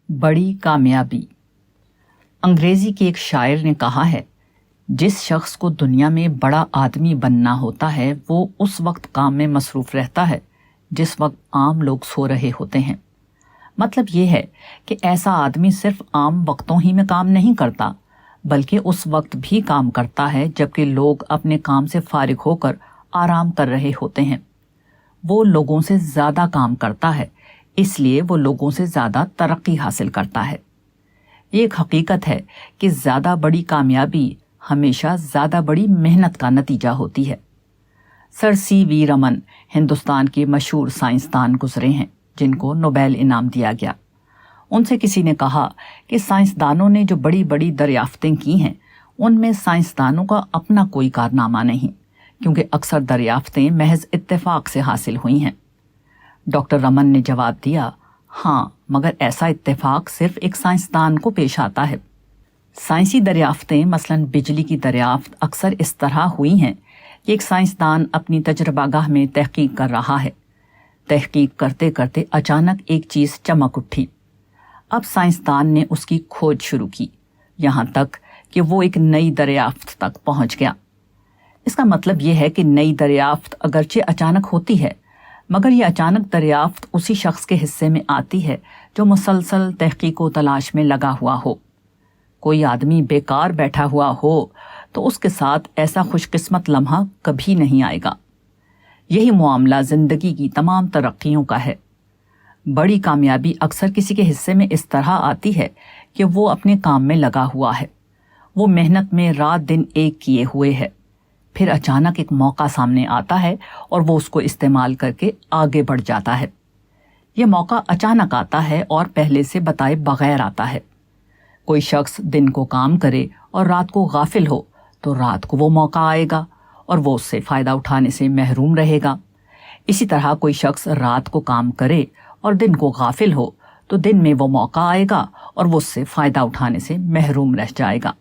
بڑی کامیابی۔ انگریزی کے ایک شاعر نے کہا ہے، جس شخص کو دنیا میں بڑا آدمی بننا ہوتا ہے وہ اس وقت کام میں مصروف رہتا ہے جس وقت عام لوگ سو رہے ہوتے ہیں۔ مطلب یہ ہے کہ ایسا آدمی صرف عام وقتوں ہی میں کام نہیں کرتا بلکہ اس وقت بھی کام کرتا ہے جبکہ لوگ اپنے کام سے فارغ ہو کر آرام کر رہے ہوتے ہیں۔ وہ لوگوں سے زیادہ کام کرتا ہے، اس لیے وہ لوگوں سے زیادہ ترقی حاصل کرتا ہے۔ یہ ایک حقیقت ہے کہ زیادہ بڑی کامیابی ہمیشہ زیادہ بڑی محنت کا نتیجہ ہوتی ہے۔ سر سی وی رمن ہندوستان کے مشہور سائنسدان گزرے ہیں جن کو نوبیل انعام دیا گیا۔ ان سے کسی نے کہا کہ سائنسدانوں نے جو بڑی بڑی دریافتیں کی ہیں ان میں سائنسدانوں کا اپنا کوئی کارنامہ نہیں، کیونکہ اکثر دریافتیں محض اتفاق سے حاصل ہوئی ہیں۔ ڈاکٹر رمن نے جواب دیا، ہاں، مگر ایسا اتفاق صرف ایک سائنسدان کو پیش آتا ہے۔ سائنسی دریافتیں مثلاً بجلی کی دریافت اکثر اس طرح ہوئی ہیں کہ ایک سائنسدان اپنی تجربہ گاہ میں تحقیق کر رہا ہے۔ تحقیق کرتے کرتے اچانک ایک چیز چمک اٹھی۔ اب سائنسدان نے اس کی کھوج شروع کی، یہاں تک کہ وہ ایک نئی دریافت تک پہنچ گیا۔ اس کا مطلب یہ ہے کہ نئی دریافت اگرچہ اچانک ہوتی ہے مگر یہ اچانک دریافت اسی شخص کے حصے میں آتی ہے جو مسلسل تحقیق و تلاش میں لگا ہوا ہو۔ کوئی آدمی بیکار بیٹھا ہوا ہو تو اس کے ساتھ ایسا خوش قسمت لمحہ کبھی نہیں آئے گا۔ یہی معاملہ زندگی کی تمام ترقیوں کا ہے۔ بڑی کامیابی اکثر کسی کے حصے میں اس طرح آتی ہے کہ وہ اپنے کام میں لگا ہوا ہے، وہ محنت میں رات دن ایک کیے ہوئے ہے، پھر اچانک ایک موقع سامنے آتا ہے اور وہ اس کو استعمال کر کے آگے بڑھ جاتا ہے۔ یہ موقع اچانک آتا ہے اور پہلے سے بتائے بغیر آتا ہے۔ کوئی شخص دن کو کام کرے اور رات کو غافل ہو تو رات کو وہ موقع آئے گا اور وہ اس سے فائدہ اٹھانے سے محروم رہے گا۔ اسی طرح کوئی شخص رات کو کام کرے اور دن کو غافل ہو تو دن میں وہ موقع آئے گا اور وہ اس سے فائدہ اٹھانے سے محروم رہ جائے گا۔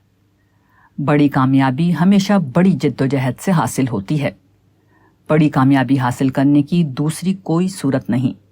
بڑی کامیابی ہمیشہ بڑی جدوجہد سے حاصل ہوتی ہے۔ بڑی کامیابی حاصل کرنے کی دوسری کوئی صورت نہیں۔